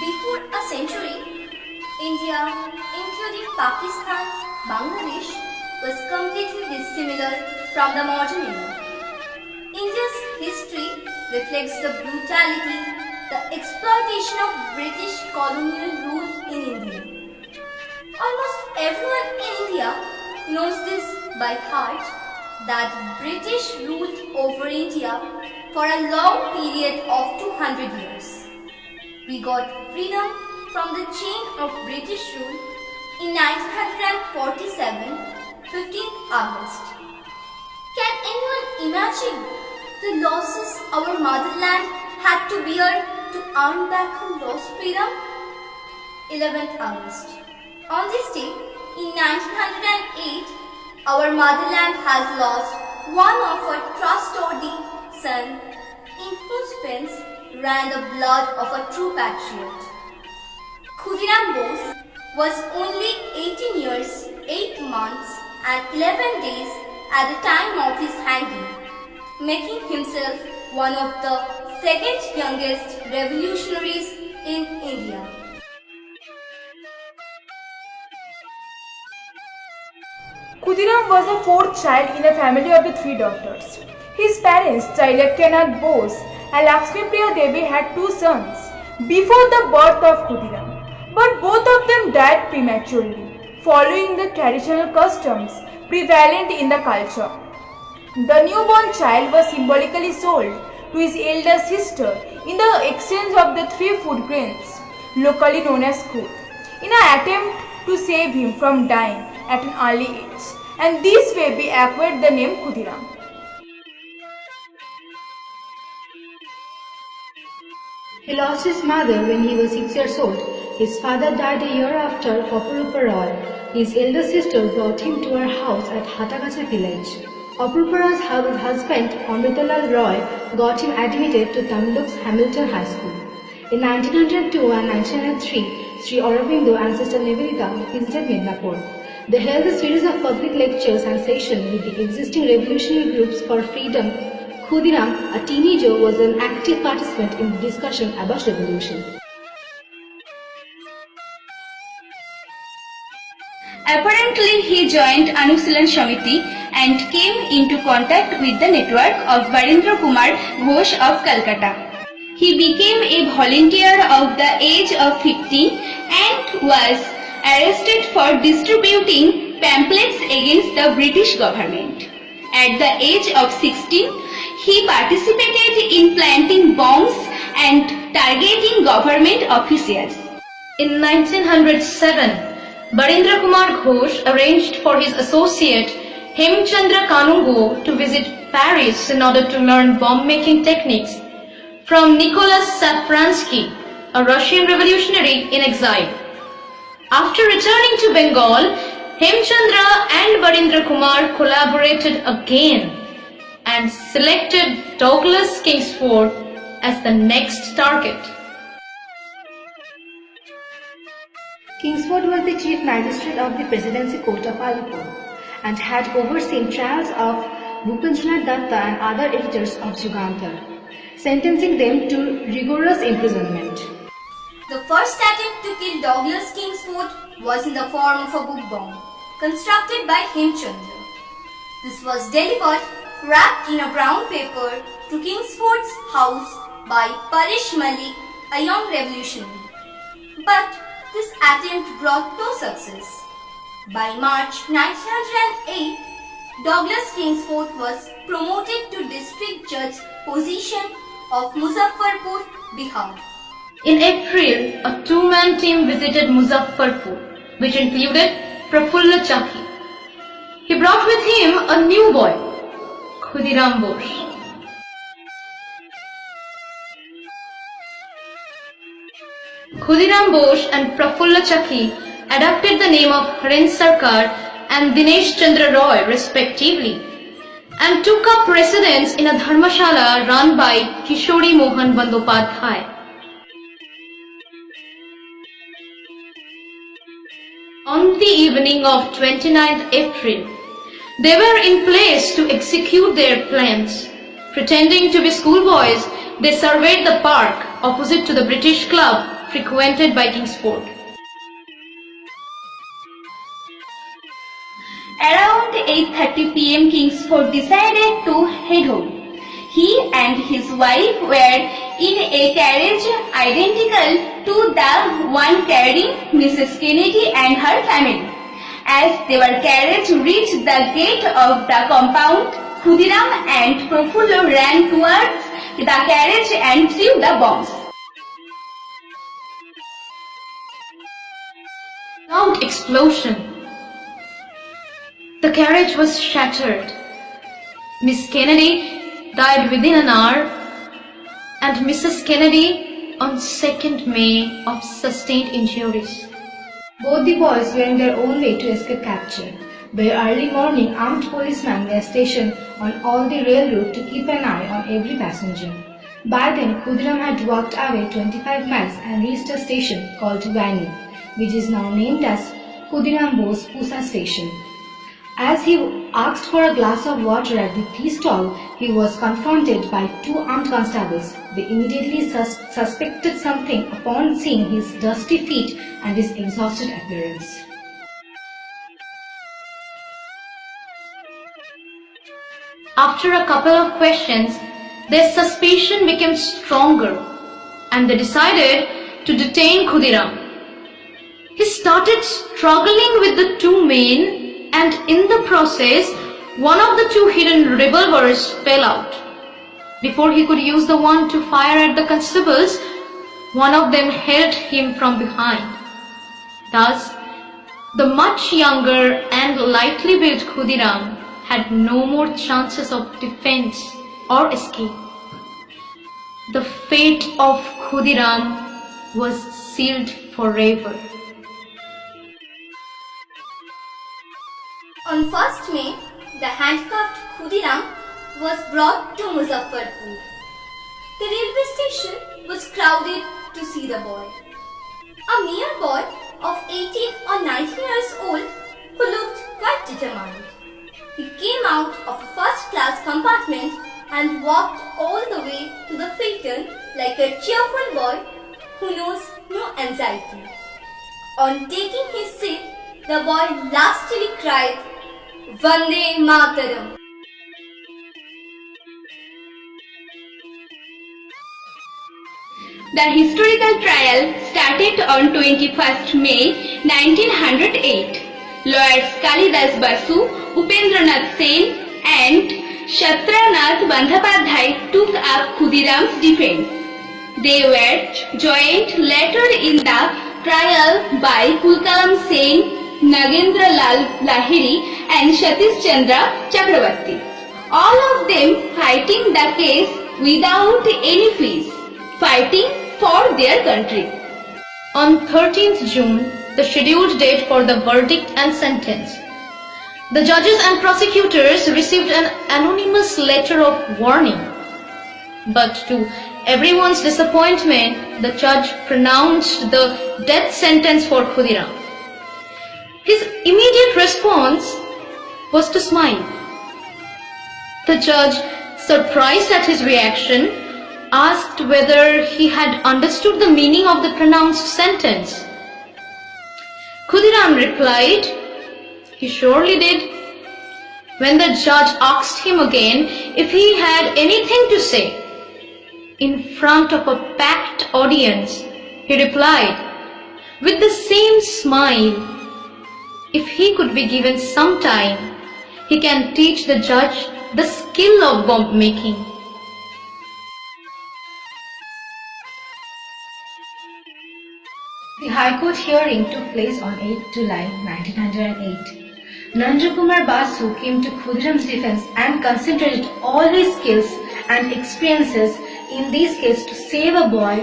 Before a century, India, including Pakistan, Bangladesh, was completely dissimilar from the modern India. India's history reflects the brutality, the exploitation of British colonial rule in India. Almost everyone in India knows this by heart that British ruled over India for a long period of 200 years. We got freedom from the chain of British rule in 1947, 15th August. Can anyone imagine the losses our motherland had to bear to earn back her lost freedom? 11th August. On this day, in 1908, our motherland has lost one of her trustworthy son, in whose veins ran the blood of a true patriot. Khudiram Bose was only 18 years, 8 months and 11 days at the time of his hanging, making himself one of the second youngest revolutionaries in India. Khudiram was the fourth child in a family of the three daughters. His parents, Chailakyanath Bose and Lakshmipriya Devi, had two sons before the birth of Khudiram, but both of them died prematurely, following the traditional customs prevalent in the culture. The newborn child was symbolically sold to his elder sister in the exchange of the three food grains, locally known as khud, in an attempt to save him from dying at an early age, and this way be acquired the name Khudiram. He lost his mother when he was 6 years old. His father died a year after Apurupa Roy. His elder sister brought him to her house at Hatagacha village. Apurupara's husband, Amritalal Roy, got him admitted to Tamiluk's Hamilton High School. In 1902 and 1903, Sri Aurobindo and Sister Nivedita visited Midnapur. They held a series of public lectures and sessions with the existing revolutionary groups for freedom. Khudiram, a teenager, was an active participant in the discussion about revolution. Apparently, he joined Anusilan Shamiti and came into contact with the network of Barendra Kumar Ghosh of Calcutta. He became a volunteer of the age of 15 and was arrested for distributing pamphlets against the British government. At the age of 16, he participated in planting bombs and targeting government officials. In 1907, Barendra Kumar Ghosh arranged for his associate Hemchandra Kanungo to visit Paris in order to learn bomb-making techniques from Nicholas Sapransky, a Russian revolutionary in exile. After returning to Bengal, Hemchandra and Barendra Kumar collaborated again and selected Douglas Kingsford as the next target. Kingsford was the chief magistrate of the Presidency Court of Alipur and had overseen trials of Bhupendranath Datta and other editors of Jugantar, sentencing them to rigorous imprisonment. The first attempt to kill Douglas Kingsford was in the form of a book bomb, constructed by Hemchandra. This was delivered wrapped in a brown paper to Kingsford's house by Parish Malik, a young revolutionary. But this attempt brought no success. By March 1908, Douglas Kingsford was promoted to district judge position of Muzaffarpur, Bihar. In April, a two-man team visited Muzaffarpur, which included Prafulla Chaki. He brought with him a new boy, Khudiram Bose. Khudiram Bose and Prafulla Chaki adopted the name of Haren Sarkar and Dinesh Chandra Roy respectively and took up residence in a dharmashala run by Kishori Mohan Bandopadhyay. On the evening of 29th April, they were in place to execute their plans. Pretending to be schoolboys, they surveyed the park opposite to the British Club frequented by Kingsford. Around 8:30 p.m. Kingsford decided to head home. He and his wife were in a carriage identical to the one carrying Mrs. Kennedy and her family. As their carriage reached the gate of the compound, Khudiram and Profullo ran towards the carriage and threw the bombs. Loud explosion. The carriage was shattered. Miss Kennedy died within an hour, and Mrs. Kennedy on 2nd May of sustained injuries. Both the boys went their own way to escape capture. By early morning, armed policemen were stationed on all the railroad to keep an eye on every passenger. By then, Khudiram had walked away 25 miles and reached a station called Vani, which is now named as Khudiram Bose Pusa Station. As he asked for a glass of water at the tea stall, he was confronted by two armed constables. They immediately suspected something upon seeing his dusty feet and his exhausted appearance. After a couple of questions, their suspicion became stronger, and they decided to detain Khudiram. He started struggling with the two men, and in the process, one of the two hidden revolvers fell out. Before he could use the one to fire at the constables, one of them held him from behind. Thus, the much younger and lightly built Khudiram had no more chances of defense or escape. The fate of Khudiram was sealed forever. On 1st May, the handcuffed Khudiram was brought to Muzaffarpur. The railway station was crowded to see the boy. A mere boy of 18 or 19 years old who looked quite determined. He came out of a first-class compartment and walked all the way to the phaeton like a cheerful boy who knows no anxiety. On taking his seat, the boy lustily cried, "Vande Mataram." The historical trial started on 21st May 1908. Lawyers Kalidas Basu, Upendranath Sen and Shatranath Bandhapadhyay took up Khudiram's defense. They were joined later in the trial by Kulkalam Sen, Nagendra Lal Lahiri and Satish Chandra Chakrabarti, all of them fighting the case without any fees, fighting for their country. On 13th June, the scheduled date for the verdict and sentence, the judges and prosecutors received an anonymous letter of warning. But to everyone's disappointment, the judge pronounced the death sentence for Khudiram. His immediate response was to smile. The judge, surprised at his reaction, asked whether he had understood the meaning of the pronounced sentence. Khudiram replied, he surely did. When the judge asked him again if he had anything to say, in front of a packed audience, he replied, with the same smile, if he could be given some time, he can teach the judge the skill of bomb making. The High Court hearing took place on 8 July 1908. Narendra Kumar Basu came to Khudiram's defense and concentrated all his skills and experiences in this case to save a boy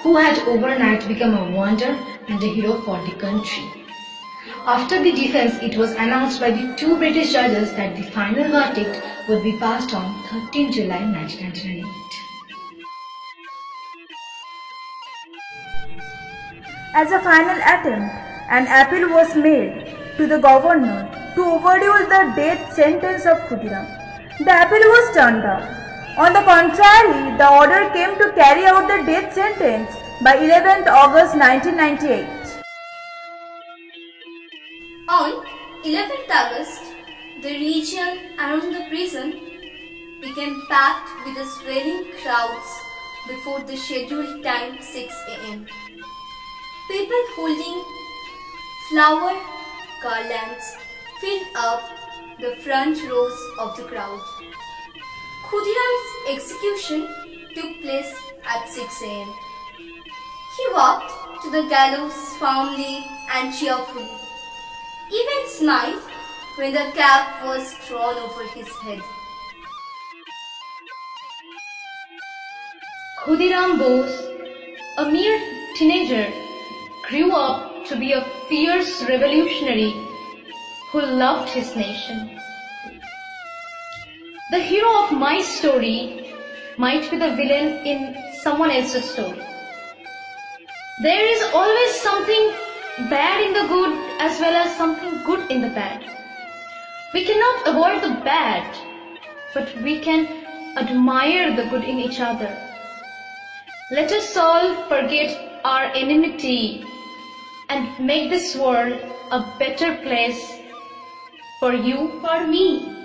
who had overnight become a wonder and a hero for the country. After the defense, it was announced by the two British judges that the final verdict would be passed on 13 July 1908. As a final attempt, an appeal was made to the governor to overrule the death sentence of Khudiram. The appeal was turned down. On the contrary, the order came to carry out the death sentence by 11th August 1998. On 11th August, the region around the prison became packed with the swelling crowds before the scheduled time 6 a.m. People holding flower garlands filled up the front rows of the crowd. Khudiram's execution took place at 6 a.m. He walked to the gallows calmly and cheerfully, even smiled when the cap was drawn over his head. Khudiram Bose, a mere teenager, grew up to be a fierce revolutionary who loved his nation. The hero of my story might be the villain in someone else's story. There is always something bad in the good as well as something good in the bad. We cannot avoid the bad, but we can admire the good in each other. Let us all forget our enmity and make this world a better place for you, for me,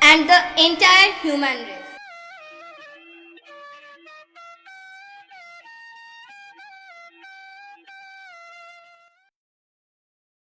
And the entire human race.